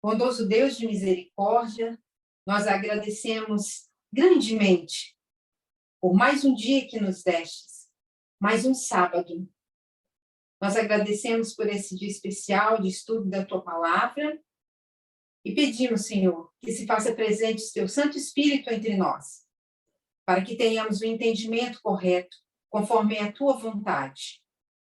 Bondoso Deus de misericórdia, nós agradecemos grandemente por mais um dia que nos destes, mais um sábado. Nós agradecemos por esse dia especial de estudo da Tua Palavra e pedimos, Senhor, que se faça presente o Teu Santo Espírito entre nós, para que tenhamos o entendimento correto, conforme a Tua vontade.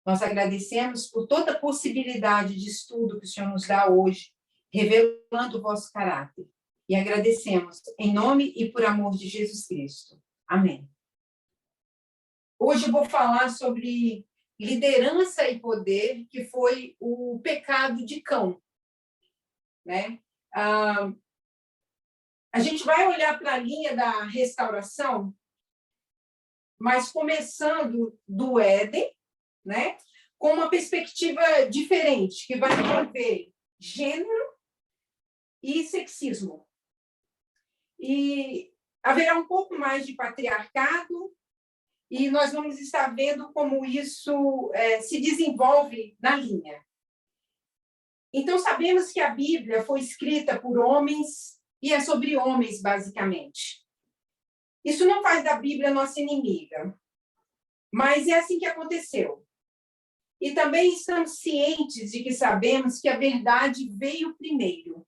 Nós agradecemos por toda a possibilidade de estudo que o Senhor nos dá hoje, revelando o vosso caráter. E agradecemos em nome e por amor de Jesus Cristo. Amém. Hoje eu vou falar sobre liderança e poder, que foi o pecado de Cão, né? A gente vai olhar para a linha da restauração, mas começando do Éden, né? Com uma perspectiva diferente, que vai envolver gênero e sexismo. E haverá um pouco mais de patriarcado, e nós vamos estar vendo como isso se desenvolve na linha. Então, sabemos que a Bíblia foi escrita por homens e é sobre homens, basicamente. Isso não faz da Bíblia nossa inimiga, mas é assim que aconteceu. E também estamos cientes de que sabemos que a verdade veio primeiro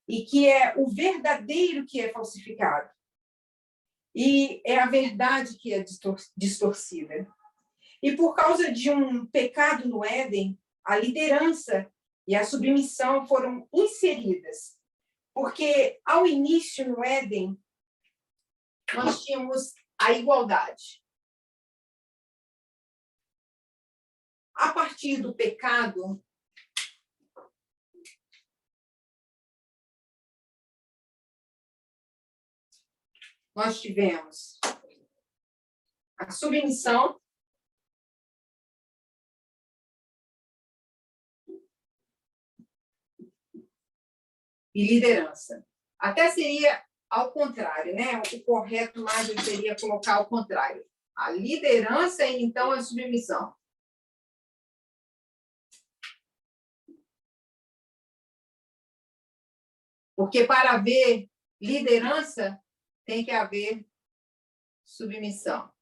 e que é o verdadeiro que é falsificado. E é a verdade que é distorcida. E por causa de um pecado no Éden, a liderança e a submissão foram inseridas. Porque ao início no Éden, nós tínhamos a igualdade. A partir do pecado, nós tivemos a submissão e liderança. Até seria ao contrário, né? O correto mais seria colocar ao contrário. A liderança e então a submissão. Porque para haver liderança, tem que haver submissão.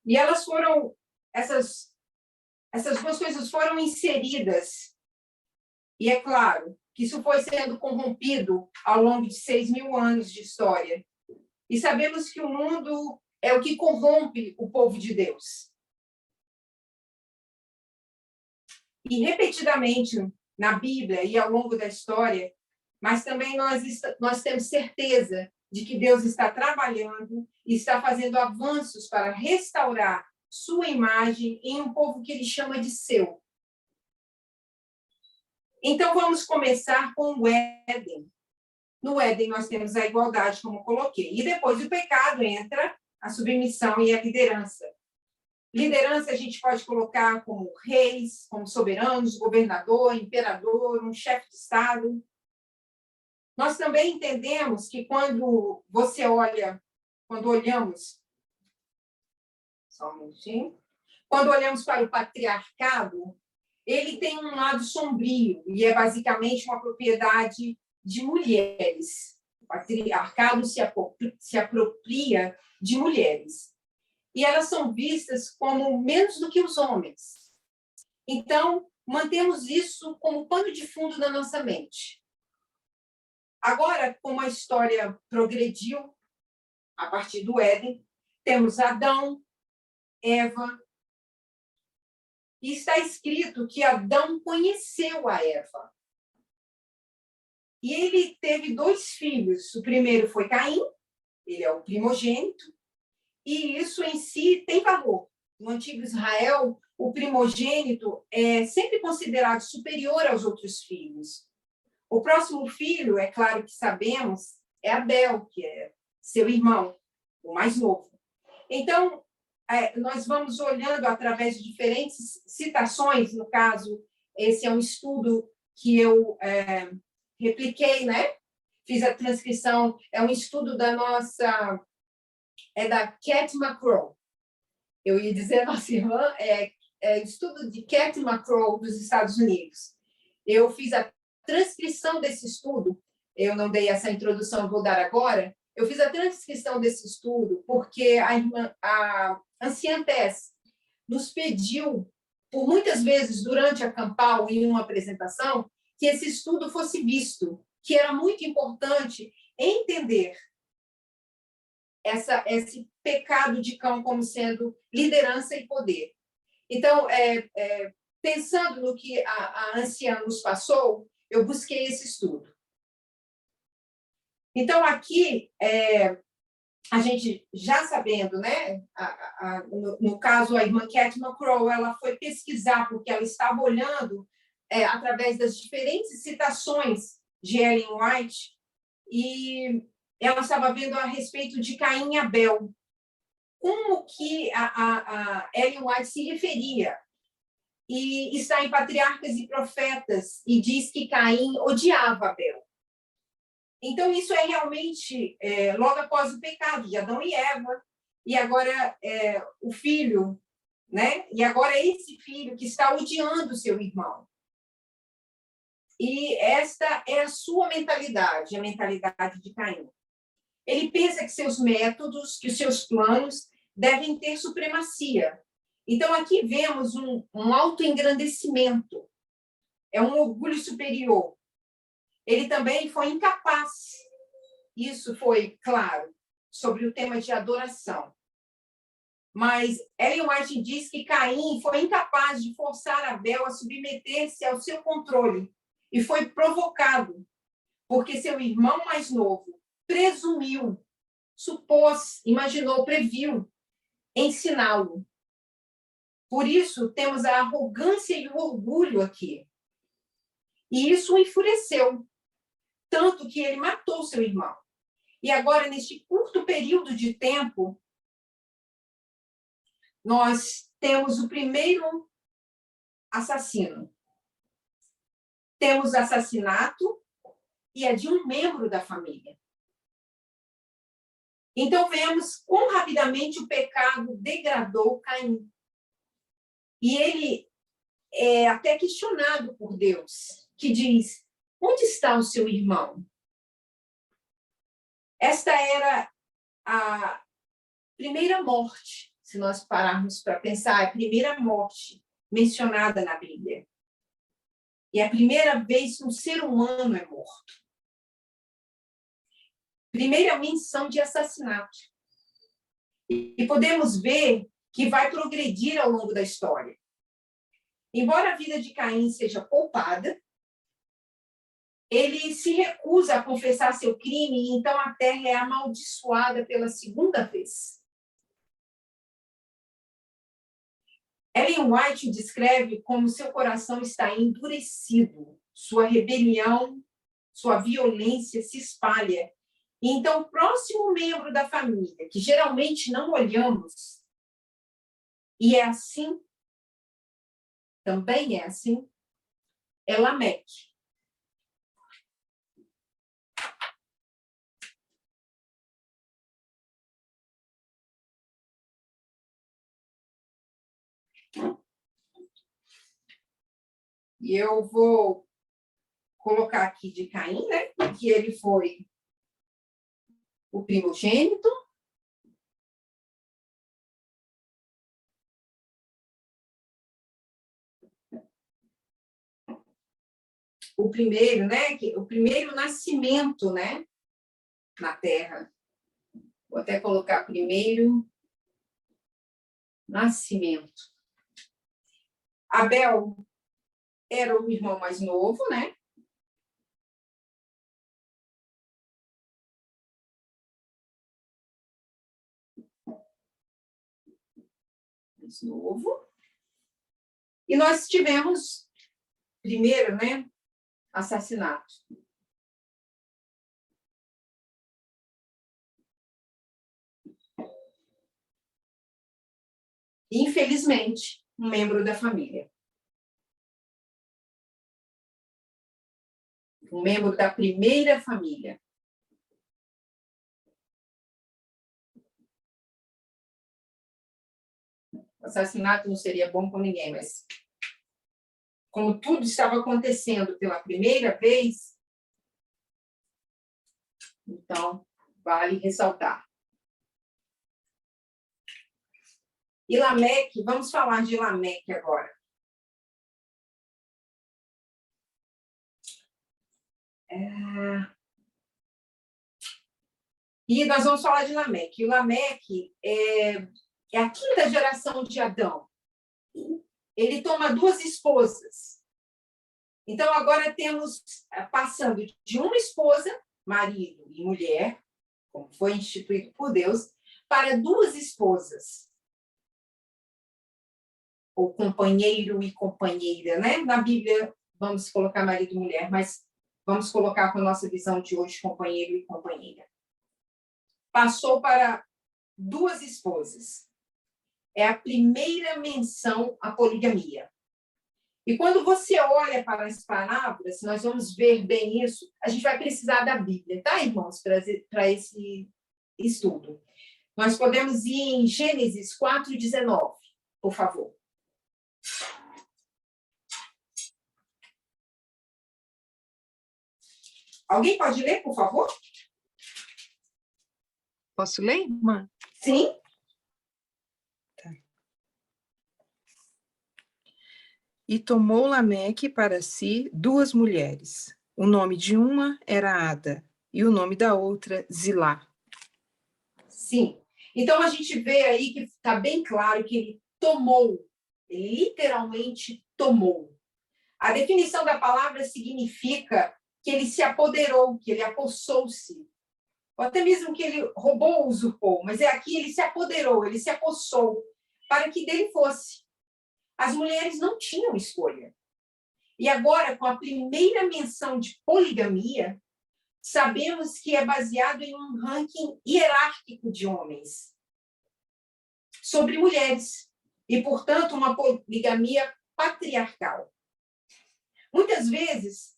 E elas foram, essas duas coisas foram inseridas. E é claro que isso foi sendo corrompido ao longo de 6.000 anos de história. E sabemos que o mundo é o que corrompe o povo de Deus. E repetidamente na Bíblia e ao longo da história, mas também nós temos certeza de que Deus está trabalhando e está fazendo avanços para restaurar sua imagem em um povo que ele chama de seu. Então, vamos começar com o Éden. No Éden, nós temos a igualdade, como eu coloquei. E depois do pecado entra a submissão e a liderança. Liderança a gente pode colocar como reis, como soberanos, governador, imperador, um chefe de Estado. Nós também entendemos que quando olhamos, só um minutinho, quando olhamos para o patriarcado, ele tem um lado sombrio e é basicamente uma propriedade de mulheres. O patriarcado se apropria de mulheres. E elas são vistas como menos do que os homens. Então, mantemos isso como pano de fundo da nossa mente. Agora, como a história progrediu, a partir do Éden, temos Adão, Eva, e está escrito que Adão conheceu a Eva. E ele teve 2 filhos. O primeiro foi Caim, ele é o primogênito, e isso em si tem valor. No antigo Israel, o primogênito é sempre considerado superior aos outros filhos. O próximo filho, é claro que sabemos, é Abel, que é seu irmão, o mais novo. Então, nós vamos olhando através de diferentes citações, no caso, esse é um estudo que eu repliquei, né? Fiz a transcrição, é um estudo da Cat McCraw. Eu ia dizer, nossa irmã, estudo de Cat McCraw dos Estados Unidos. Eu fiz a transcrição desse estudo, eu não dei essa introdução, vou dar agora. Eu fiz a transcrição desse estudo porque a anciã Tess nos pediu, por muitas vezes, durante a Campal, em uma apresentação, que esse estudo fosse visto, que era muito importante entender esse pecado de Cão como sendo liderança e poder. Então, pensando no que a anciã nos passou, eu busquei esse estudo. Então, aqui, a gente já sabendo, né, no caso, a irmã Cat McCraw, ela foi pesquisar, porque ela estava olhando através das diferentes citações de Ellen White, e ela estava vendo a respeito de Caim e Abel. Como que a Ellen White se referia? E está em Patriarcas e Profetas, e diz que Caim odiava Abel. Então, isso é realmente logo após o pecado de Adão e Eva, e agora o filho, né? E agora esse filho que está odiando o seu irmão. E esta é a sua mentalidade, a mentalidade de Caim. Ele pensa que seus métodos, que os seus planos devem ter supremacia. Então, aqui vemos um autoengrandecimento, é um orgulho superior. Ele também foi incapaz, isso foi claro, sobre o tema de adoração. Mas Ellen White diz que Caim foi incapaz de forçar Abel a submeter-se ao seu controle e foi provocado, porque seu irmão mais novo presumiu, supôs, imaginou, previu ensiná-lo. Por isso, temos a arrogância e o orgulho aqui. E isso o enfureceu, tanto que ele matou seu irmão. E agora, neste curto período de tempo, nós temos o primeiro assassino. Temos assassinato e é de um membro da família. Então, vemos quão rapidamente o pecado degradou Caim. E ele é até questionado por Deus, que diz: onde está o seu irmão? Esta era a primeira morte, se nós pararmos para pensar, a primeira morte mencionada na Bíblia. E é a primeira vez que um ser humano é morto. Primeira menção de assassinato. E podemos ver que vai progredir ao longo da história. Embora a vida de Caim seja poupada, ele se recusa a confessar seu crime, e então a terra é amaldiçoada pela segunda vez. Ellen White o descreve como seu coração está endurecido, sua rebelião, sua violência se espalha. E então, o próximo membro da família, que geralmente não olhamos, e é assim, também é assim, é Lameque. E eu vou colocar aqui de Caim, né? Que ele foi o primogênito. O primeiro, né? O primeiro nascimento, né? Na Terra. Vou até colocar primeiro nascimento. Abel era o irmão mais novo, né? Mais novo. E nós tivemos, primeiro, né? Assassinato. Infelizmente, um membro da família. Um membro da primeira família. O assassinato não seria bom com ninguém, mas como tudo estava acontecendo pela primeira vez, então vale ressaltar. E Lameque, vamos falar de Lameque agora. E nós vamos falar de Lameque. O Lameque é a quinta geração de Adão. Ele toma 2 esposas. Então, agora temos, passando de uma esposa, marido e mulher, como foi instituído por Deus, para 2 esposas. Ou companheiro e companheira, né? Na Bíblia, vamos colocar marido e mulher, mas vamos colocar com a nossa visão de hoje, companheiro e companheira. Passou para 2 esposas. É a primeira menção à poligamia. E quando você olha para as palavras, nós vamos ver bem isso, a gente vai precisar da Bíblia, tá, irmãos, para esse estudo. Nós podemos ir em Gênesis 4:19, por favor. Alguém pode ler, por favor? Posso ler, irmã? Sim. E tomou Lameque para si 2 mulheres. O nome de uma era Ada, e o nome da outra, Zilá. Sim. Então, a gente vê aí que está bem claro que ele tomou, ele literalmente tomou. A definição da palavra significa que ele se apoderou, que ele apossou-se, ou até mesmo que ele roubou ou usurpou, mas aqui ele se apoderou, ele se apossou, para que dele fosse. As mulheres não tinham escolha. E agora, com a primeira menção de poligamia, sabemos que é baseado em um ranking hierárquico de homens sobre mulheres, e, portanto, uma poligamia patriarcal. Muitas vezes,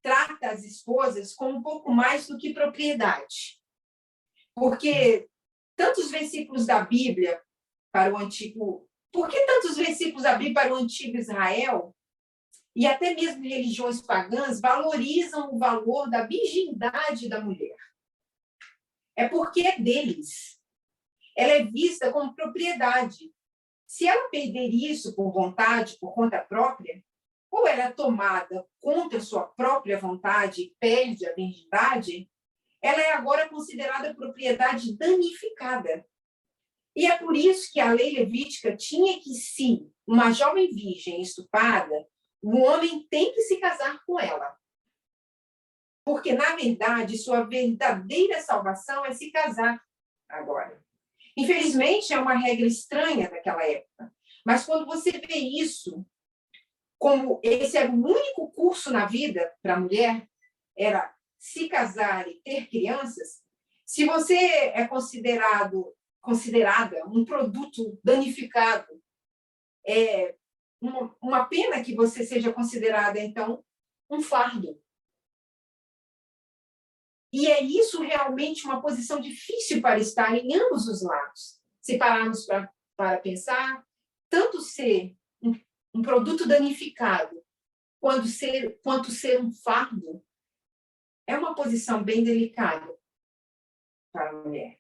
trata as esposas como um pouco mais do que propriedade, porque tantos versículos da Bíblia para o Antigo... Por que tantos versículos da Bíblia para o Antigo Israel e até mesmo religiões pagãs valorizam o valor da virgindade da mulher? É porque é deles. Ela é vista como propriedade. Se ela perder isso por vontade, por conta própria, ou ela é tomada contra sua própria vontade e perde a virgindade, ela é agora considerada propriedade danificada. E é por isso que a lei levítica tinha que, se uma jovem virgem estuprada, o homem tem que se casar com ela. Porque, na verdade, sua verdadeira salvação é se casar agora. Infelizmente, é uma regra estranha daquela época. Mas quando você vê isso, como esse era o único curso na vida para a mulher, era se casar e ter crianças, se você é considerada um produto danificado, é uma pena que você seja considerada, então, um fardo. E é isso realmente uma posição difícil para estar em ambos os lados. Se pararmos para pensar, tanto ser um produto danificado quanto ser um fardo, é uma posição bem delicada para a mulher.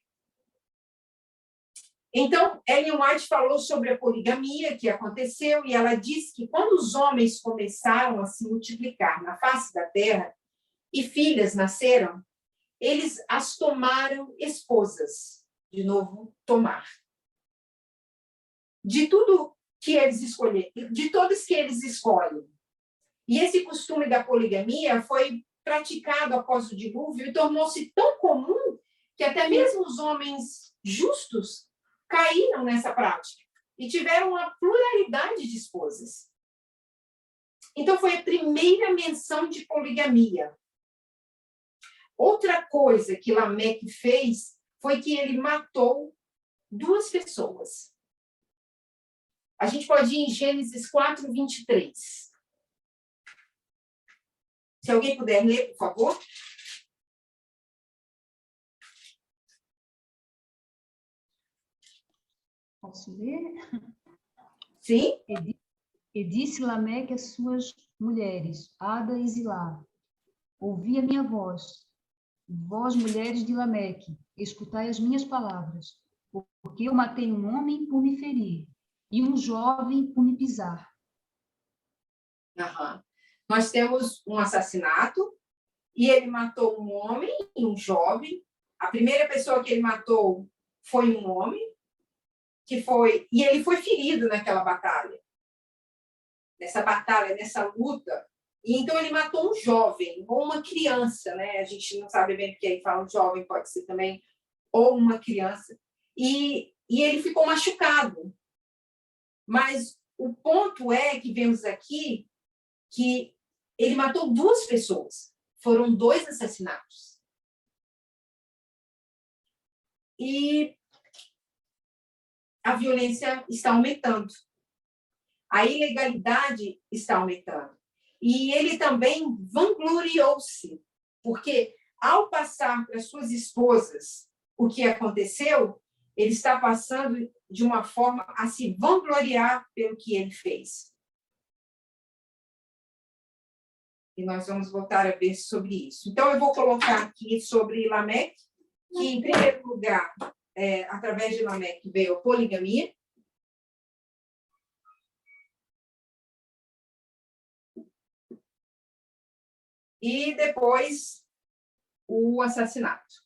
Então, Ellen White falou sobre a poligamia que aconteceu e ela disse que quando os homens começaram a se multiplicar na face da terra e filhas nasceram, eles as tomaram esposas. De novo, tomar. De tudo que eles escolhem, de todos que eles escolhem. E esse costume da poligamia foi praticado após o dilúvio e tornou-se tão comum que até mesmo os homens justos caíram nessa prática e tiveram uma pluralidade de esposas. Então, foi a primeira menção de poligamia. Outra coisa que Lameque fez foi que ele matou 2 pessoas. A gente pode ir em Gênesis 4:23. Se alguém puder ler, por favor. Posso ler? Sim? E disse Lameque às suas mulheres, Ada e Zilá: ouvi a minha voz, vós, mulheres de Lameque, escutai as minhas palavras, porque eu matei um homem por me ferir e um jovem por me pisar. Uhum. Nós temos um assassinato e ele matou um homem e um jovem. A primeira pessoa que ele matou foi um homem, e ele foi ferido naquela batalha. Nessa luta. E então ele matou um jovem ou uma criança, né? A gente não sabe bem porque aí fala um jovem, pode ser também ou uma criança. E ele ficou machucado. Mas o ponto é que vemos aqui que ele matou 2 pessoas. Foram 2 assassinatos. E a violência está aumentando. A ilegalidade está aumentando. E ele também vangloriou-se, porque ao passar para suas esposas o que aconteceu, ele está passando de uma forma a se vangloriar pelo que ele fez. E nós vamos voltar a ver sobre isso. Então, eu vou colocar aqui sobre Lameque, que, em primeiro lugar, através de Lameque veio a poligamia. E depois o assassinato.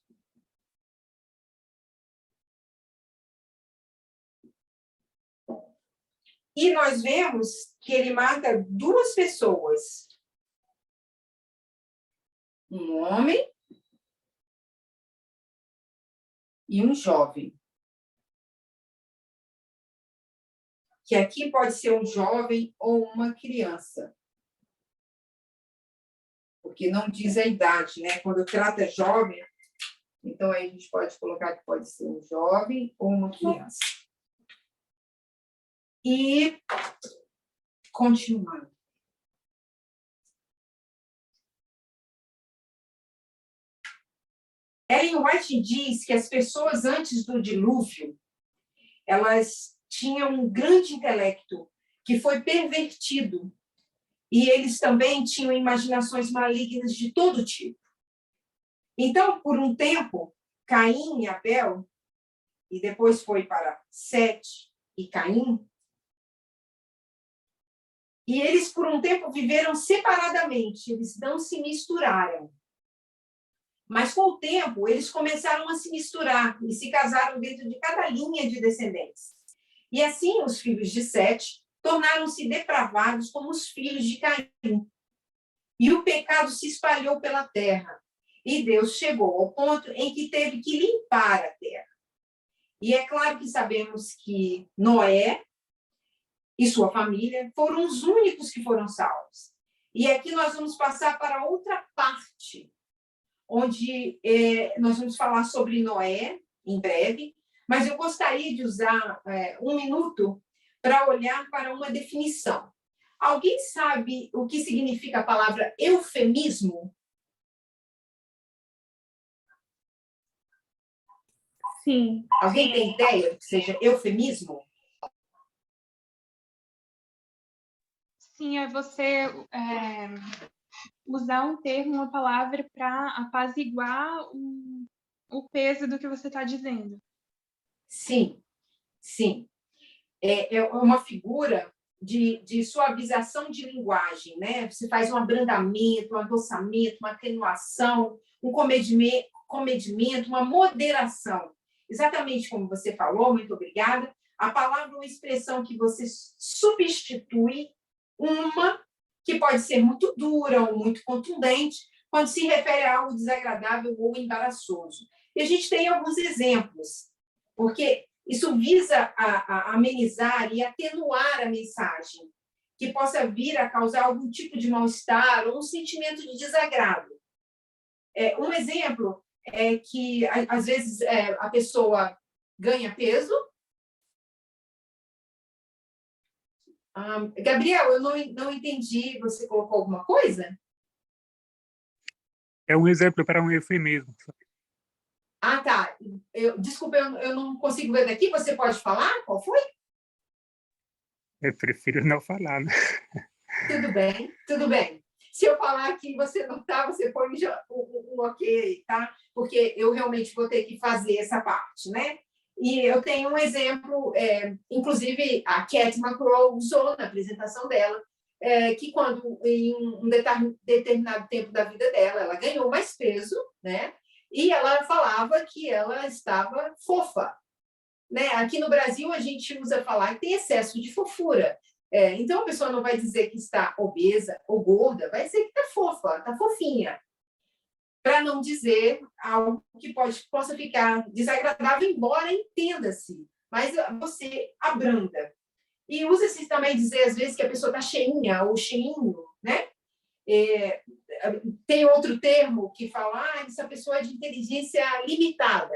E nós vemos que ele mata 2 pessoas. Um homem e um jovem. Que aqui pode ser um jovem ou uma criança. Porque não diz a idade, né? Quando trata jovem, então aí a gente pode colocar que pode ser um jovem ou uma criança. E continuando. Ellen White diz que as pessoas antes do dilúvio, elas tinham um grande intelecto que foi pervertido. E eles também tinham imaginações malignas de todo tipo. Então, por um tempo, Caim e Abel, e depois foi para Sete e Caim, e eles, por um tempo, viveram separadamente, eles não se misturaram. Mas, com o tempo, eles começaram a se misturar e se casaram dentro de cada linha de descendentes. E assim, os filhos de Sete tornaram-se depravados como os filhos de Caim. E o pecado se espalhou pela terra. E Deus chegou ao ponto em que teve que limpar a terra. E é claro que sabemos que Noé e sua família foram os únicos que foram salvos. E aqui nós vamos passar para outra parte, onde nós vamos falar sobre Noé, em breve, mas eu gostaria de usar 1 minuto para olhar para uma definição. Alguém sabe o que significa a palavra eufemismo? Sim. Alguém tem ideia do que seja eufemismo? Sim, é você usar um termo, uma palavra para apaziguar o peso do que você está dizendo. Sim, sim. É uma figura de suavização de linguagem, né? Você faz um abrandamento, um adoçamento, uma atenuação, um comedimento, uma moderação. Exatamente como você falou, muito obrigada. A palavra é uma expressão que você substitui uma que pode ser muito dura ou muito contundente quando se refere a algo desagradável ou embaraçoso. E a gente tem alguns exemplos, porque isso visa a amenizar e atenuar a mensagem, que possa vir a causar algum tipo de mal-estar ou um sentimento de desagrado. Um exemplo é que, às vezes, a pessoa ganha peso. Gabriel, eu não entendi. Você colocou alguma coisa? É um exemplo para um eufemismo. Ah, tá. Desculpa, eu não consigo ver daqui. Você pode falar? Qual foi? Eu prefiro não falar, né? Tudo bem, tudo bem. Se eu falar que você não está, você põe um ok, tá? Porque eu realmente vou ter que fazer essa parte, né? E eu tenho um exemplo, inclusive a Cat McCraw usou na apresentação dela, que quando em um determinado tempo da vida dela, ela ganhou mais peso, né? E ela falava que ela estava fofa, né? Aqui no Brasil a gente usa falar que tem excesso de fofura. Então a pessoa não vai dizer que está obesa ou gorda, vai dizer que está fofa, está fofinha, para não dizer algo que possa ficar desagradável, embora entenda-se, mas você abranda. E usa-se também dizer, às vezes, que a pessoa está cheinha ou cheinho, né? Tem outro termo que fala, essa pessoa é de inteligência limitada.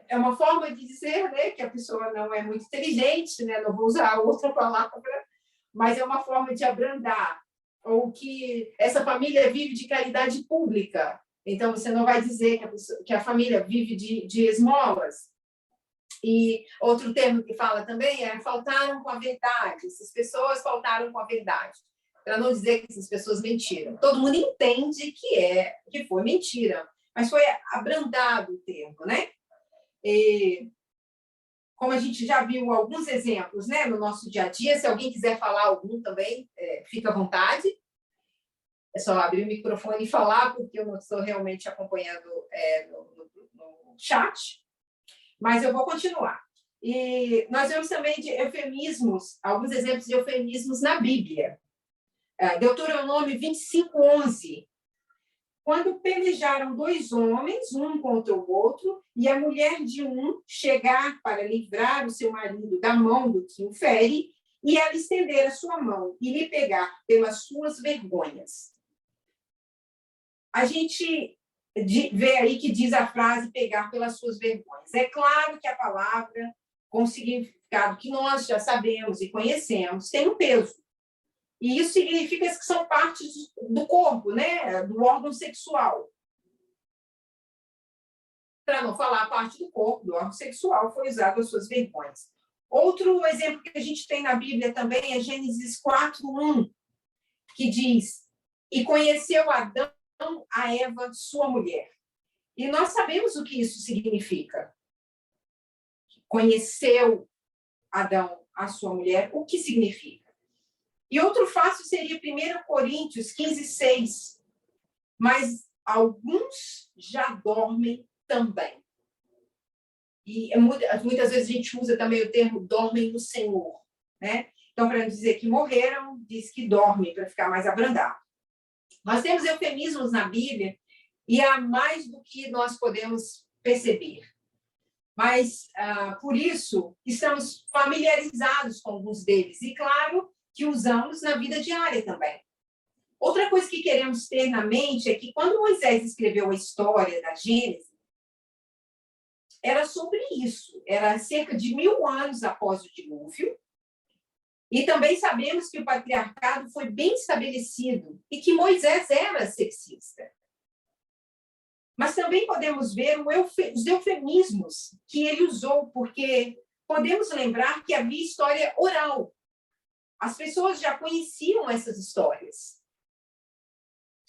É uma forma de dizer, né, que a pessoa não é muito inteligente, né? Não vou usar outra palavra, mas é uma forma de abrandar. Ou que essa família vive de caridade pública. Então, você não vai dizer que a família vive de esmolas. E outro termo que fala também é faltaram com a verdade. Essas pessoas faltaram com a verdade. Para não dizer que essas pessoas mentiram. Todo mundo entende que foi mentira, mas foi abrandado o termo, né? E, como a gente já viu alguns exemplos, né, no nosso dia a dia, se alguém quiser falar algum também, fica à vontade. É só abrir o microfone e falar, porque eu não estou realmente acompanhando no chat, mas eu vou continuar. E nós vemos também de eufemismos, alguns exemplos de eufemismos na Bíblia. Deuteronômio 25:11. Quando pelejaram dois homens, um contra o outro, e a mulher de um chegar para livrar o seu marido da mão do que o fere, e ela estender a sua mão e lhe pegar pelas suas vergonhas. A gente vê aí que diz a frase pegar pelas suas vergonhas. É claro que a palavra, com o significado que nós já sabemos e conhecemos, tem um peso. E isso significa que são partes do corpo, né? Do órgão sexual. Para não falar a parte do corpo, do órgão sexual, foi usado as suas vergonhas. Outro exemplo que a gente tem na Bíblia também é Gênesis 4:1, que diz: e conheceu Adão a Eva, sua mulher. E nós sabemos o que isso significa. Conheceu Adão a sua mulher, o que significa? E outro fácil seria 1 Coríntios 15:6. Mas alguns já dormem também. E muitas vezes a gente usa também o termo dormem no Senhor, né? Então, para dizer que morreram, diz que dormem, para ficar mais abrandado. Nós temos eufemismos na Bíblia e há mais do que nós podemos perceber. Mas, por isso, estamos familiarizados com alguns deles. E, claro, que usamos na vida diária também. Outra coisa que queremos ter na mente é que quando Moisés escreveu a história da Gênesis, era sobre isso. Era cerca de 1000 anos após o dilúvio. E também sabemos que o patriarcado foi bem estabelecido e que Moisés era sexista. Mas também podemos ver os eufemismos que ele usou, porque podemos lembrar que havia história oral. As pessoas já conheciam essas histórias.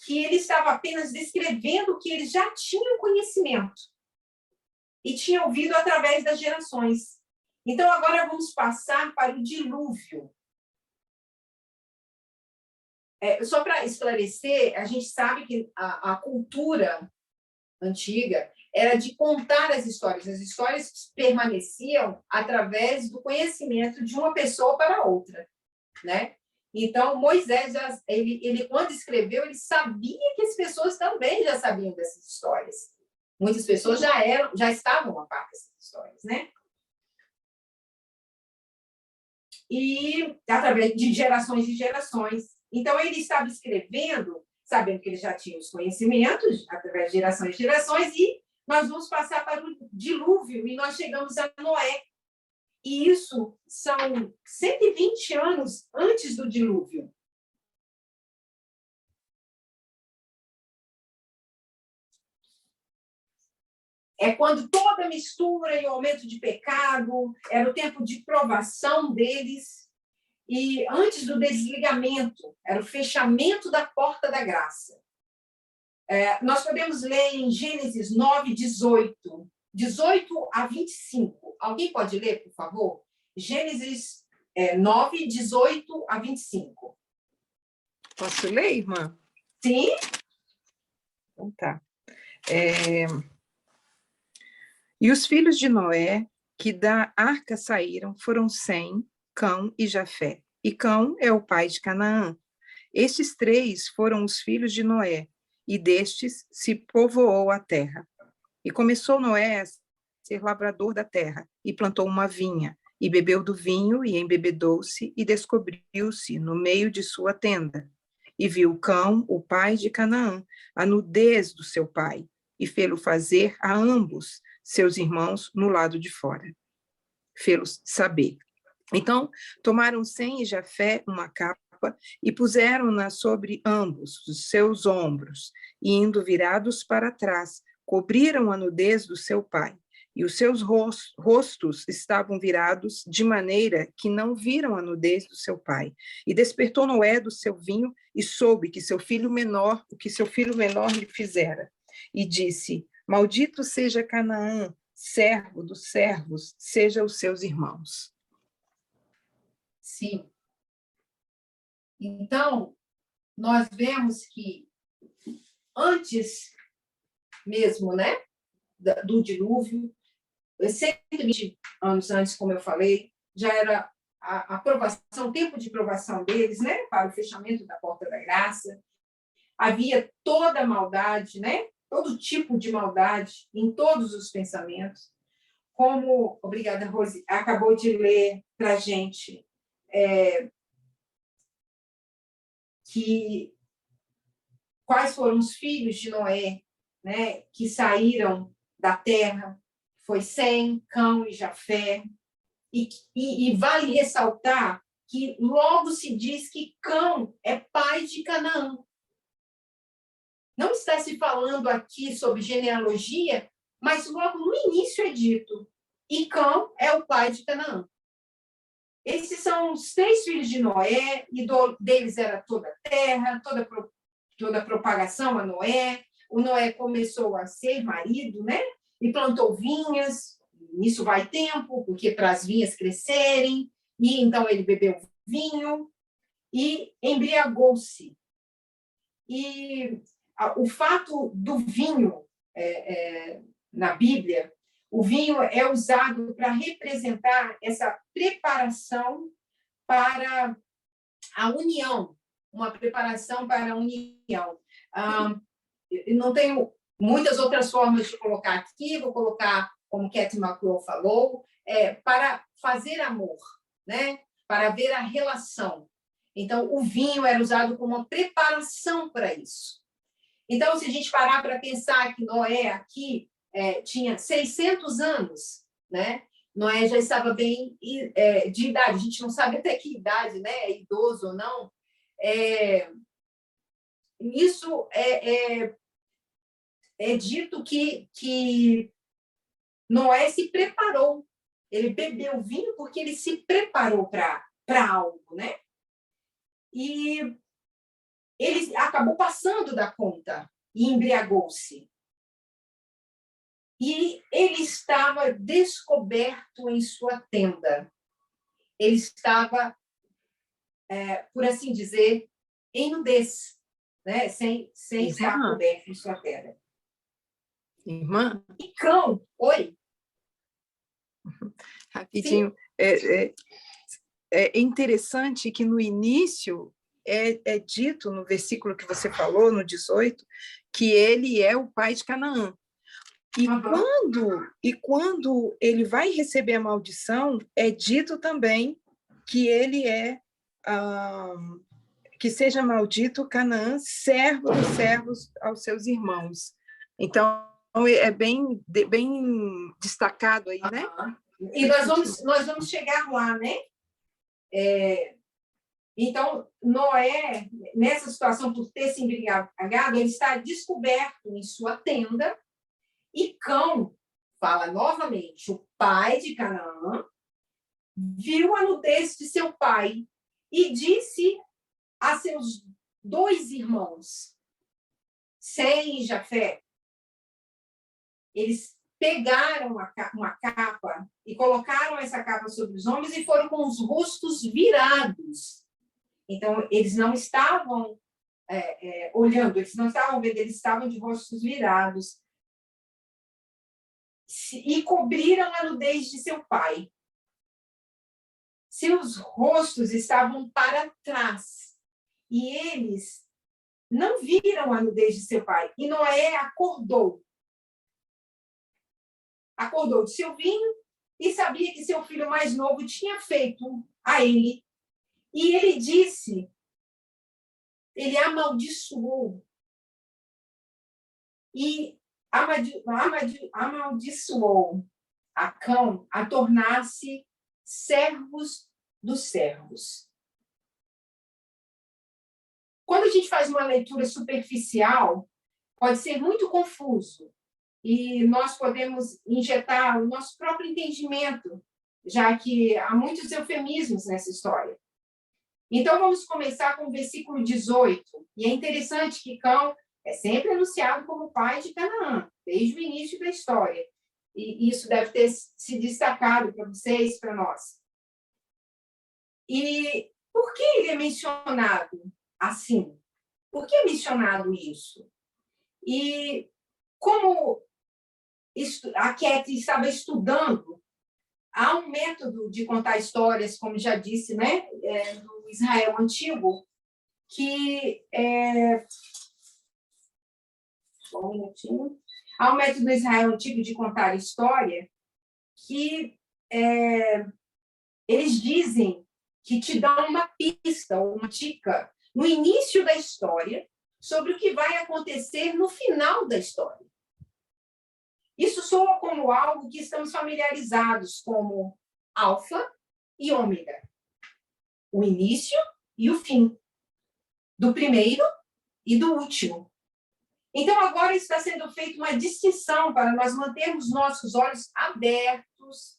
Que ele estava apenas descrevendo o que eles já tinham conhecimento e tinham ouvido através das gerações. Então, agora vamos passar para o dilúvio. Só para esclarecer, a gente sabe que a cultura antiga era de contar as histórias permaneciam através do conhecimento de uma pessoa para outra, né? Então, Moisés, ele quando escreveu, ele sabia que as pessoas também já sabiam dessas histórias. Muitas pessoas já estavam a par dessas histórias, né? E através de gerações e gerações. Então, ele estava escrevendo, sabendo que ele já tinha os conhecimentos, através de gerações e gerações, e nós vamos passar para o dilúvio, e nós chegamos a Noé. E isso são 120 anos antes do dilúvio. É quando toda a mistura e o aumento de pecado, era o tempo de provação deles. e antes do desligamento, era o fechamento da porta da graça. Nós podemos ler em Gênesis 9, 18 a 25. Alguém pode ler, por favor? Gênesis 9, 18 a 25. Posso ler, irmã? Sim? Então tá. E os filhos de Noé, que da arca saíram, foram Sem, Cão e Jafé. E Cão é o pai de Canaã. Estes 3 foram os filhos de Noé, e destes se povoou a terra. E começou Noé a ser lavrador da terra, e plantou uma vinha, e bebeu do vinho, e embebedou-se, e descobriu-se no meio de sua tenda. E viu Cão, o pai de Canaã, a nudez do seu pai, e fê-lo fazer a ambos seus irmãos no lado de fora. Fê-los saber. Então, tomaram Sem e Jafé uma capa e puseram-na sobre ambos os seus ombros, e indo virados para trás, cobriram a nudez do seu pai, e os seus rostos estavam virados de maneira que não viram a nudez do seu pai. E despertou Noé do seu vinho e soube que seu filho menor, o que seu filho menor lhe fizera. E disse: Maldito seja Canaã, servo dos servos, seja os seus irmãos. Sim. Então, nós vemos que antes mesmo, né, do dilúvio, 120 anos antes, como eu falei, já era a aprovação, o tempo de provação deles, né, para o fechamento da porta da graça. Havia toda a maldade, né, todo tipo de maldade em todos os pensamentos. Como, obrigada, Rose, acabou de ler para a gente, que quais foram os filhos de Noé, né, que saíram da terra, foi Sem, Cão e Jafé. E vale ressaltar que logo se diz que Cão é pai de Canaã. Não está se falando aqui sobre genealogia, mas logo no início é dito, e Cão é o pai de Canaã. Esses são os 3 filhos de Noé, e deles era toda a terra, toda a propagação a Noé. O Noé começou a ser marido, né? E plantou vinhas. Nisso vai tempo, porque para as vinhas crescerem. E então ele bebeu vinho e embriagou-se. E o fato do vinho na Bíblia, o vinho é usado para representar essa preparação para a união, uma preparação para a união. Não tenho muitas outras formas de colocar aqui, vou colocar, como Cathy McCraw falou, para fazer amor, né? Para ver a relação. Então, o vinho era usado como uma preparação para isso. Então, se a gente parar para pensar que Noé aqui tinha 600 anos, né? Noé já estava bem de idade, a gente não sabe até que idade, né? É idoso ou não. Isso é dito que Noé se preparou. Ele bebeu vinho porque ele se preparou para algo, né? E ele acabou passando da conta e embriagou-se. E ele estava descoberto em sua tenda. Ele estava, por assim dizer, em nudez, né? sem estar coberto em sua tenda. Irmã? E Cão, oi? Rapidinho. É interessante que no início é dito, no versículo que você falou, no 18, que ele é o pai de Canaã. E quando ele vai receber a maldição, é dito também que ele que seja maldito Canaã, servo dos servos aos seus irmãos. Então, é bem destacado aí, né? E nós vamos chegar lá, né? Então, Noé, nessa situação, por ter se embriagado, ele está descoberto em sua tenda. E Cão, fala novamente, o pai de Canaã, viu a nudez de seu pai e disse a seus 2 irmãos, Sem e Jafé, eles pegaram uma capa e colocaram essa capa sobre os homens e foram com os rostos virados. Então, eles não estavam olhando, eles não estavam vendo, eles estavam de rostos virados. E cobriram a nudez de seu pai. Seus rostos estavam para trás. E eles não viram a nudez de seu pai. E Noé acordou. Acordou de seu vinho e sabia que seu filho mais novo tinha feito a ele. E ele disse, ele amaldiçoou. E amaldiçoou a Cão a tornar-se servos dos servos. Quando a gente faz uma leitura superficial, pode ser muito confuso e nós podemos injetar o nosso próprio entendimento, já que há muitos eufemismos nessa história. Então, vamos começar com o versículo 18. E é interessante que Cão é sempre anunciado como pai de Canaã, desde o início da história. E isso deve ter se destacado para vocês, para nós. E por que ele é mencionado assim? Por que é mencionado isso? E como a Ketty estava estudando, há um método de contar histórias, como já disse, né, do Israel Antigo, que só um minutinho. Há um método do Israel Antigo de contar história que eles dizem que te dão uma pista, ou uma dica, no início da história, sobre o que vai acontecer no final da história. Isso soa como algo que estamos familiarizados, como alfa e ômega. O início e o fim. Do primeiro e do último. Então, agora está sendo feita uma distinção para nós mantermos nossos olhos abertos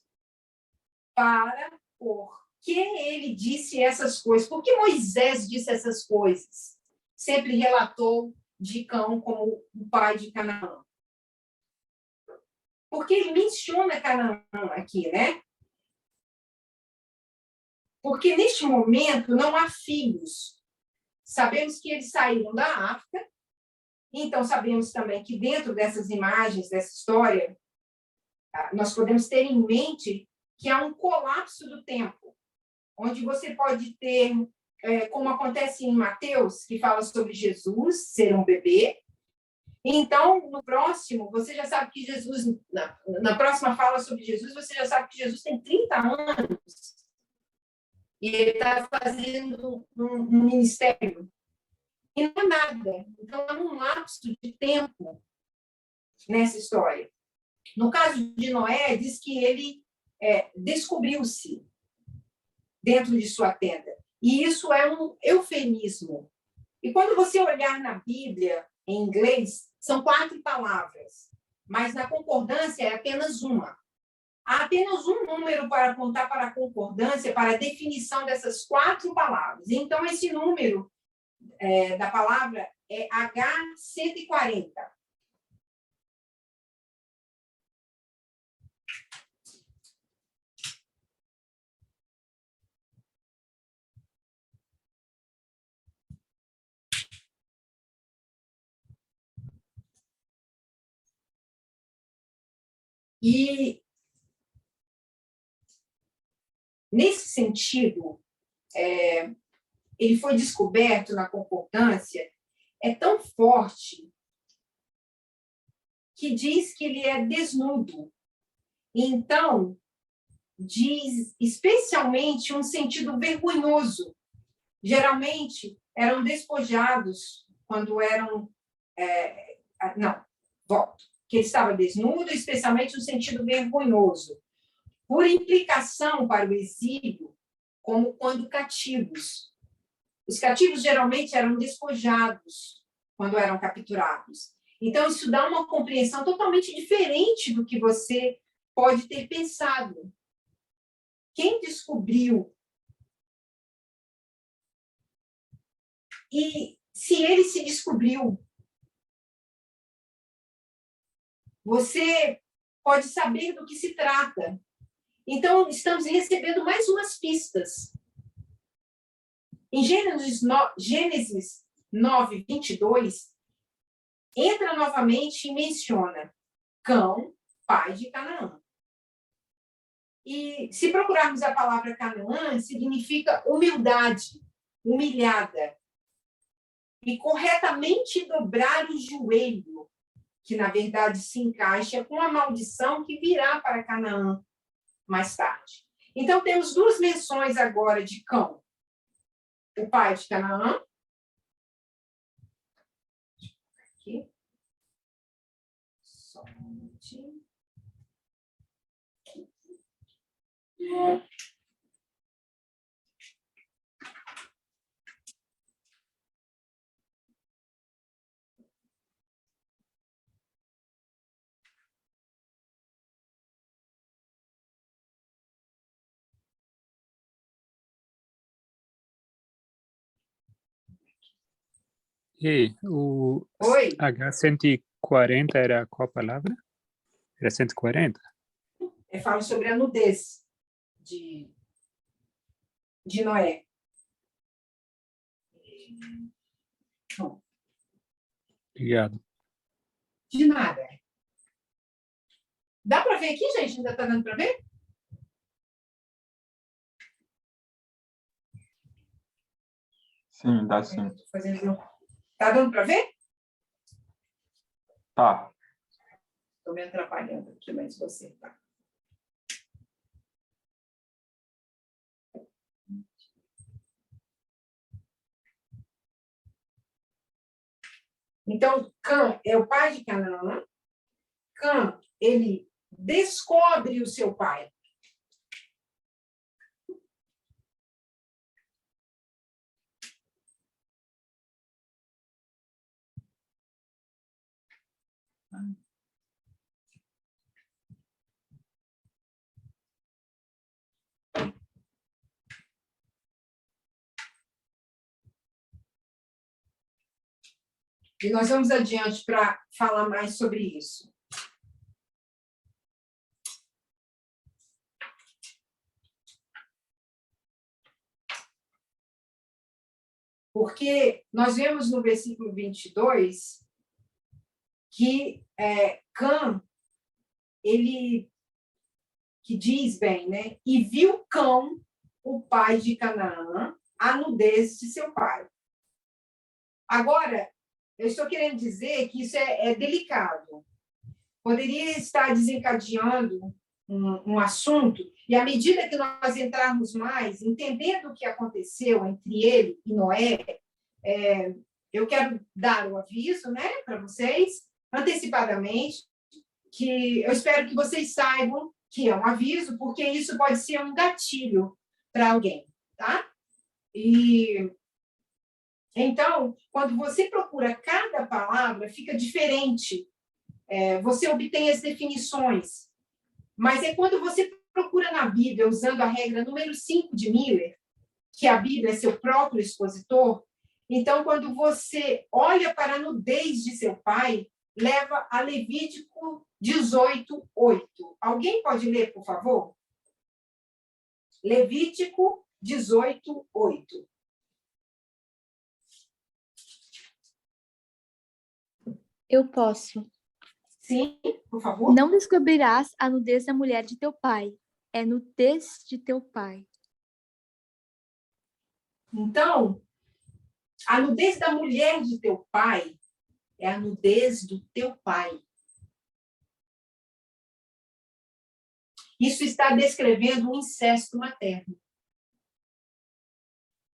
para por que ele disse essas coisas. Por que Moisés disse essas coisas? Sempre relatou de Cão como o pai de Canaã. Porque ele menciona Canaã aqui, né? Porque neste momento não há filhos. Sabemos que eles saíram da África, então sabemos também que dentro dessas imagens, dessa história, nós podemos ter em mente que há um colapso do tempo, onde você pode ter, como acontece em Mateus, que fala sobre Jesus ser um bebê. Então, no próximo, você já sabe que Jesus, na próxima fala sobre Jesus, você já sabe que Jesus tem 30 anos e ele está fazendo um ministério. E não é nada. Então, há um lapso de tempo nessa história. No caso de Noé, diz que ele descobriu-se dentro de sua tenda. E isso é um eufemismo. E quando você olhar na Bíblia, em inglês, são 4 palavras, mas na concordância é apenas uma. Há apenas um número para apontar para a concordância, para a definição dessas 4 palavras. Então, esse número da palavra é H140. E, nesse sentido, ele foi descoberto na concordância, é tão forte que diz que ele é desnudo. Então, diz especialmente um sentido vergonhoso. Geralmente, eram despojados quando eram... que ele estava desnudo, especialmente no sentido vergonhoso, por implicação para o exílio, como quando cativos. Os cativos geralmente eram despojados quando eram capturados. Então, isso dá uma compreensão totalmente diferente do que você pode ter pensado. Quem descobriu e se ele se descobriu. Você pode saber do que se trata. Então, estamos recebendo mais umas pistas. Em Gênesis 9, 22, entra novamente e menciona Cão, pai de Canaã. E se procurarmos a palavra Canaã, significa humildade, humilhada. E corretamente dobrar o joelho, que na verdade se encaixa com a maldição que virá para Canaã mais tarde. Então, temos duas menções agora de Cão. O pai de Canaã. Aqui. Só um minutinho. E o Oi. H140 era qual palavra? Era 140? Eu falo sobre a nudez de Noé. Bom, Obrigado. de nada. Dá para ver aqui, gente? Ainda está dando para ver? Sim, dá sim. Tá dando para ver? Tá. Estou me atrapalhando aqui, mas você tá. Então, Cã é o pai de Canaã. Cã, ele descobre o seu pai. E nós vamos adiante para falar mais sobre isso. Porque nós vemos no versículo 22 que Cã, ele que diz bem, né? E viu Cão, o pai de Canaã, a nudez de seu pai. Agora, eu estou querendo dizer que isso é delicado. Poderia estar desencadeando um assunto, e à medida que nós entrarmos mais, entendendo o que aconteceu entre ele e Noé, eu quero dar o aviso, né, para vocês, antecipadamente, que eu espero que vocês saibam que é um aviso, porque isso pode ser um gatilho para alguém, tá? E então, quando você procura cada palavra, fica diferente. Você obtém as definições. Mas é quando você procura na Bíblia, usando a regra número 5 de Miller, que a Bíblia é seu próprio expositor, então, quando você olha para a nudez de seu pai, leva a Levítico 18:8. Alguém pode ler, por favor? Levítico 18:8. Eu posso. Sim, por favor. Não descobrirás a nudez da mulher de teu pai. É nudez de teu pai. Então, a nudez da mulher de teu pai é a nudez do teu pai. Isso está descrevendo um incesto materno.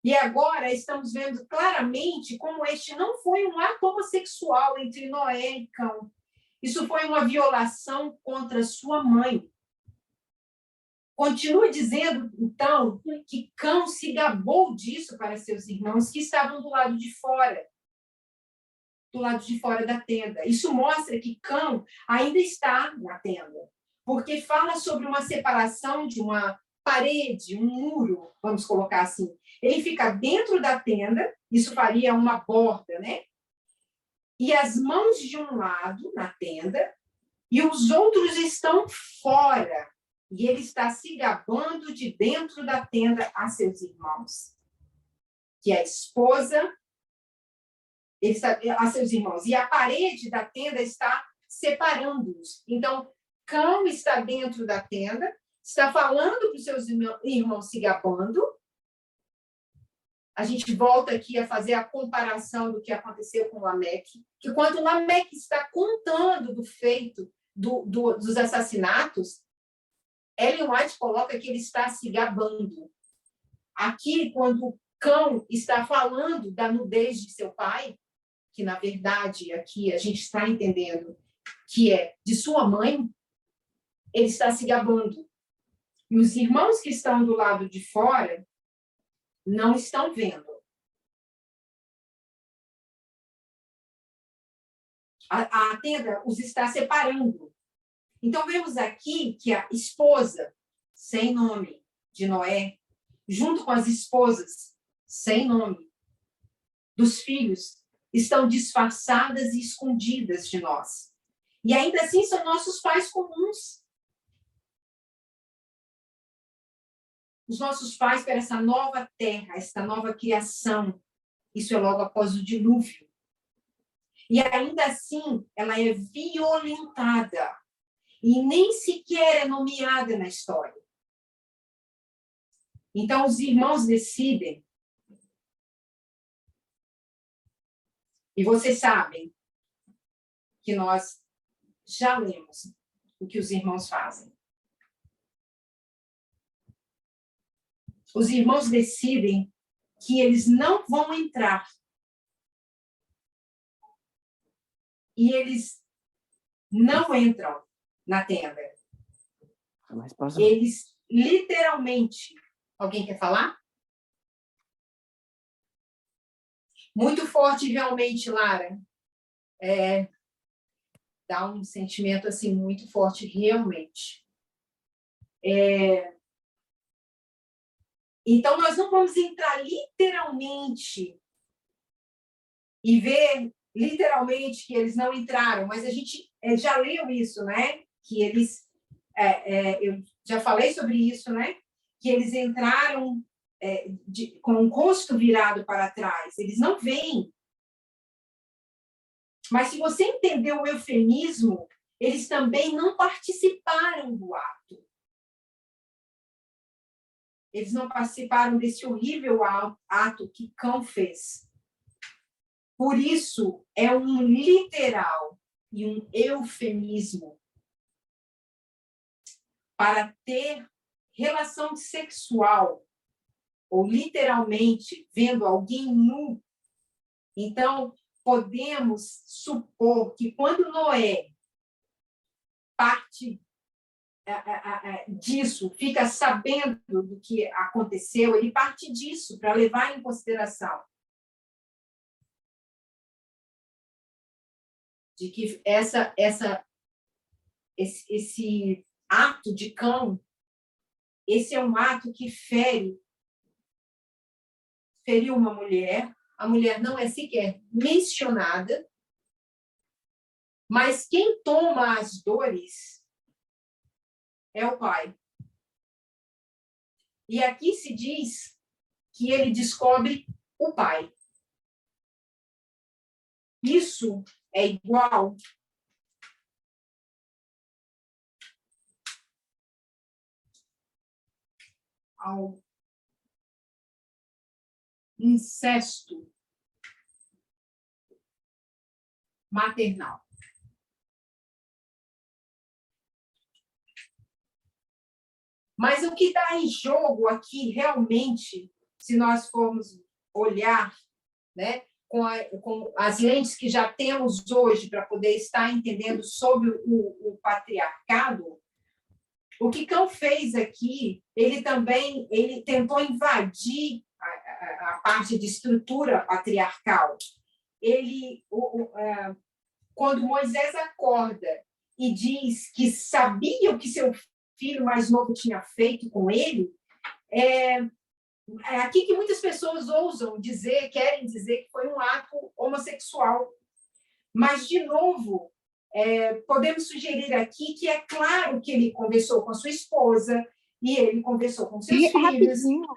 E agora estamos vendo claramente como este não foi um ato homossexual entre Noé e Cão. Isso foi uma violação contra sua mãe. Continua dizendo, então, que Cão se gabou disso para seus irmãos que estavam do lado de fora da tenda. Isso mostra que Cão ainda está na tenda, porque fala sobre uma separação de uma parede, um muro, vamos colocar assim. Ele fica dentro da tenda, isso faria uma borda, né? E as mãos de um lado na tenda, e os outros estão fora. E ele está se gabando de dentro da tenda a seus irmãos. Que a esposa, ele está, a seus irmãos. E a parede da tenda está separando-os. Então, Cão está dentro da tenda, está falando para os seus irmãos se gabando. A gente volta aqui a fazer a comparação do que aconteceu com Lameque, que quando Lameque está contando do feito dos assassinatos, Ellen White coloca que ele está se gabando. Aqui, quando Cão está falando da nudez de seu pai, que, na verdade, aqui a gente está entendendo que é de sua mãe, ele está se gabando. E os irmãos que estão do lado de fora não estão vendo. A tenda os está separando. Então, vemos aqui que a esposa, sem nome, de Noé, junto com as esposas, sem nome, dos filhos, estão disfarçadas e escondidas de nós. E ainda assim são nossos pais comuns. Os nossos pais para essa nova terra, essa nova criação. Isso é logo após o dilúvio. E ainda assim, ela é violentada. E nem sequer é nomeada na história. Então, os irmãos decidem. E vocês sabem que nós já lemos o que os irmãos fazem. Os irmãos decidem que eles não vão entrar. E eles não entram na tenda. Eles literalmente... Alguém quer falar? Muito forte realmente, Lara. Dá um sentimento assim muito forte realmente. Então, nós não vamos entrar literalmente e ver literalmente que eles não entraram, mas a gente já leu isso, né? Que eles... eu já falei sobre isso, né? Que eles entraram com o rosto virado para trás. Eles não veem. Mas, se você entender o eufemismo, eles também não participaram do ato. Eles não participaram desse horrível ato que Cão fez. Por isso, é um literal e um eufemismo para ter relação sexual, ou literalmente vendo alguém nu. Então, podemos supor que quando Noé parte disso, fica sabendo do que aconteceu, ele parte disso para levar em consideração de que esse ato de Cão, esse é um ato que feriu uma mulher. A mulher não é sequer mencionada, mas quem toma as dores é o pai. E aqui se diz que ele descobre o pai. Isso é igual ao incesto maternal. Mas o que está em jogo aqui, realmente, se nós formos olhar, né, com as lentes que já temos hoje para poder estar entendendo sobre o patriarcado, o que Cão fez aqui, ele tentou invadir a parte de estrutura patriarcal. Quando Moisés acorda e diz que sabia o que seu filho mais novo tinha feito com ele, é aqui que muitas pessoas ousam dizer, querem dizer que foi um ato homossexual. Mas, de novo, podemos sugerir aqui que é claro que ele conversou com a sua esposa e ele conversou com seus filhos. Rapidinho.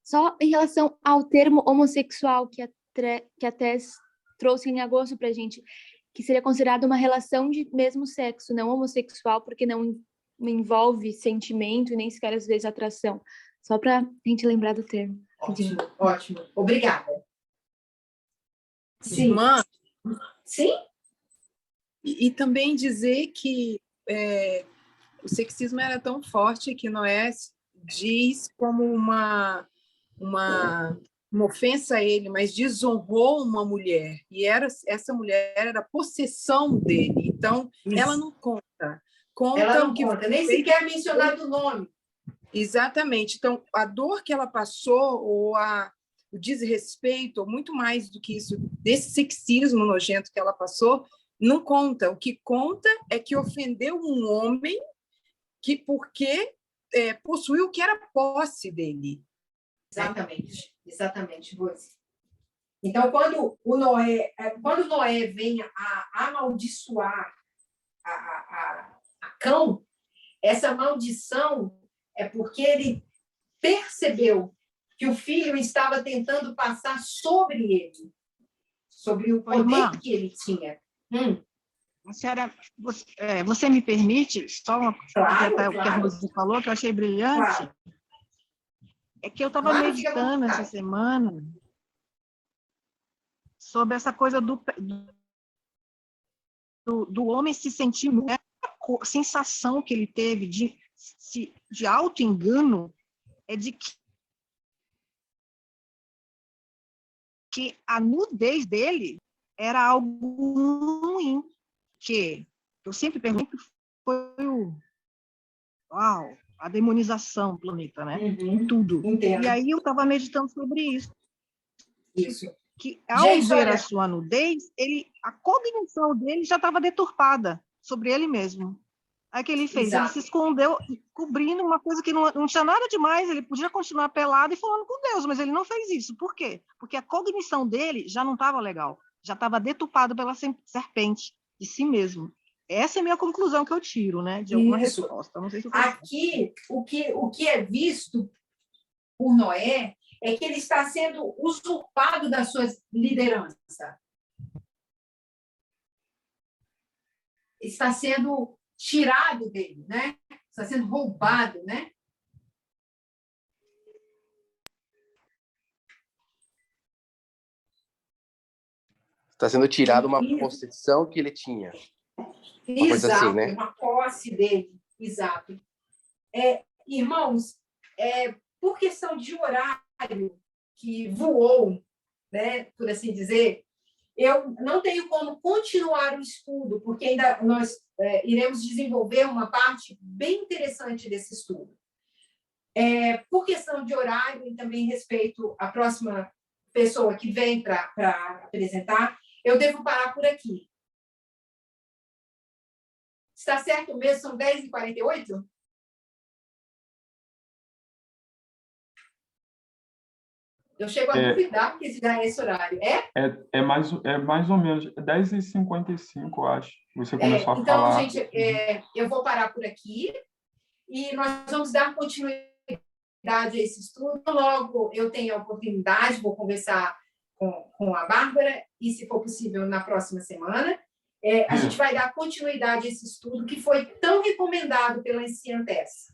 Só em relação ao termo homossexual que a Tess trouxe em agosto para a gente, que seria considerado uma relação de mesmo sexo, não homossexual, porque não envolve sentimento e nem sequer, às vezes, atração. Só para a gente lembrar do termo. Ótimo, ótimo. Obrigada. Sim. Irmã, Sim? e também dizer que o sexismo era tão forte que Noé diz como uma ofensa a ele, mas desonrou uma mulher. E essa mulher era a possessão dele. Então, Isso. ela não conta. Ela não o que conta, nem sequer mencionado o nome. Exatamente. Então, a dor que ela passou, ou o desrespeito, ou muito mais do que isso, desse sexismo nojento que ela passou, não conta. O que conta é que ofendeu um homem porque possuiu o que era posse dele. Exatamente, Rose. Então, quando Noé vem a amaldiçoar a Cão, essa maldição é porque ele percebeu que o filho estava tentando passar sobre ele, sobre o poder que ele tinha. Senhora, você me permite só completar o que a Rose falou, que eu achei brilhante? Claro. É que eu estava meditando essa semana sobre essa coisa do homem se sentir mulher, a sensação que ele teve de auto-engano é de que a nudez dele era algo ruim, que eu sempre pergunto, foi a demonização do planeta, né? Tudo. Entendo. E aí eu estava meditando sobre isso. Isso. Que ao ver a sua nudez, a cognição dele já estava deturpada sobre ele mesmo. Aí o que ele fez? Exato. Ele se escondeu, cobrindo uma coisa que não tinha nada demais, ele podia continuar pelado e falando com Deus, mas ele não fez isso. Por quê? Porque a cognição dele já não estava legal, já estava deturpada pela serpente de si mesmo. Essa é a minha conclusão que eu tiro, né, de alguma resposta. Não sei se aqui, o que é visto por Noé é que ele está sendo usurpado da sua liderança. Está sendo tirado dele, né? Está sendo roubado, né? Está sendo tirado uma possessão que ele tinha. Uma coisa assim, né? Uma posse dele, exato. Irmãos, por questão de horário que voou, né, por assim dizer, eu não tenho como continuar o estudo, porque ainda nós iremos desenvolver uma parte bem interessante desse estudo. Por questão de horário e também respeito à próxima pessoa que vem para apresentar, eu devo parar por aqui. Está certo mesmo? São 10h48? Eu chego a duvidar que já é esse horário. É mais ou menos 10h55, eu acho. Você começou a falar. Então, gente, eu vou parar por aqui e nós vamos dar continuidade a esse estudo. Logo eu tenho a oportunidade, vou conversar com a Bárbara e, se for possível, na próxima semana. A gente vai dar continuidade a esse estudo que foi tão recomendado pela Anciã Tess.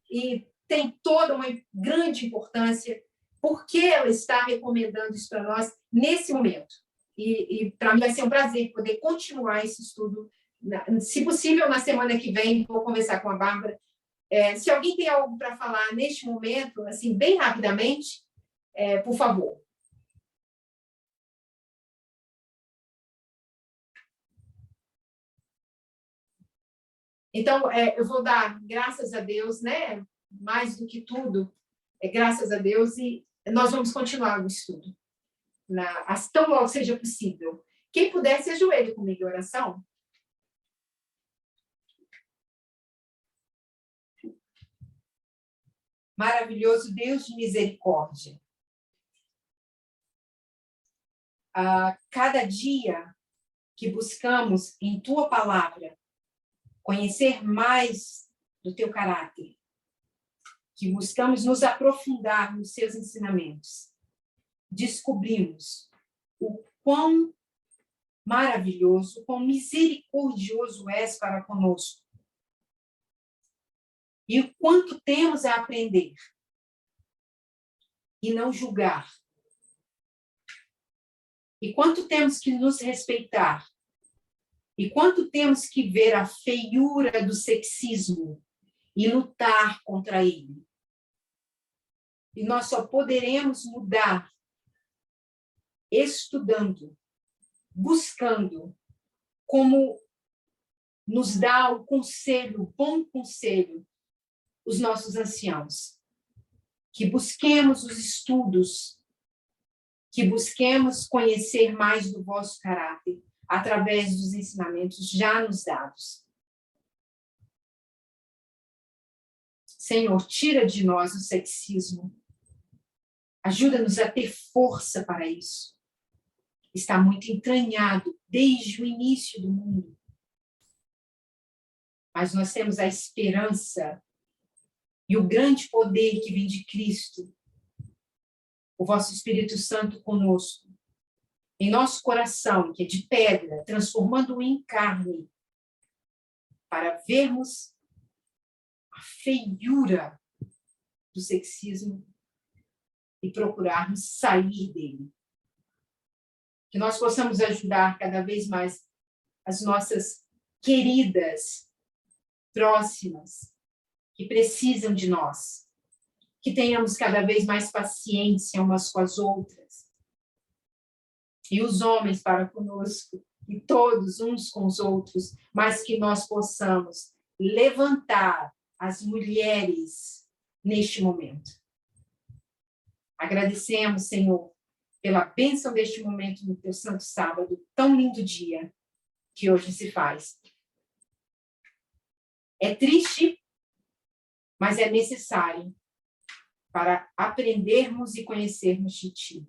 E tem toda uma grande importância porque ela está recomendando isso para nós nesse momento. E para mim vai ser um prazer poder continuar esse estudo. Se possível, na semana que vem, vou conversar com a Bárbara. Se alguém tem algo para falar neste momento, assim, bem rapidamente, por favor. Então, eu vou dar graças a Deus, né? Mais do que tudo, graças a Deus, e nós vamos continuar o estudo, tão logo seja possível. Quem puder, se ajoelhe comigo em oração. Maravilhoso Deus de misericórdia. Cada dia que buscamos em tua palavra conhecer mais do teu caráter, que buscamos nos aprofundar nos seus ensinamentos, descobrimos o quão maravilhoso, quão misericordioso és para conosco. E o quanto temos a aprender e não julgar. E quanto temos que nos respeitar. E quanto temos que ver a feiura do sexismo e lutar contra ele. E nós só poderemos mudar estudando, buscando, como nos dá o conselho, o bom conselho, os nossos anciãos. Que busquemos os estudos, que busquemos conhecer mais do vosso caráter, através dos ensinamentos já nos dados. Senhor, tira de nós o sexismo. Ajuda-nos a ter força para isso. Está muito entranhado desde o início do mundo. Mas nós temos a esperança e o grande poder que vem de Cristo, o vosso Espírito Santo conosco, em nosso coração, que é de pedra, transformando-o em carne, para vermos a feiura do sexismo e procurarmos sair dele. Que nós possamos ajudar cada vez mais as nossas queridas, próximas, que precisam de nós. Que tenhamos cada vez mais paciência umas com as outras. E os homens para conosco, e todos uns com os outros, mas que nós possamos levantar as mulheres neste momento. Agradecemos, Senhor, pela bênção deste momento no teu santo sábado, tão lindo dia que hoje se faz. É triste, mas é necessário para aprendermos e conhecermos de ti.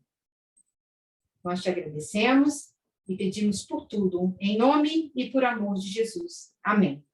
Nós te agradecemos e pedimos por tudo, em nome e por amor de Jesus. Amém.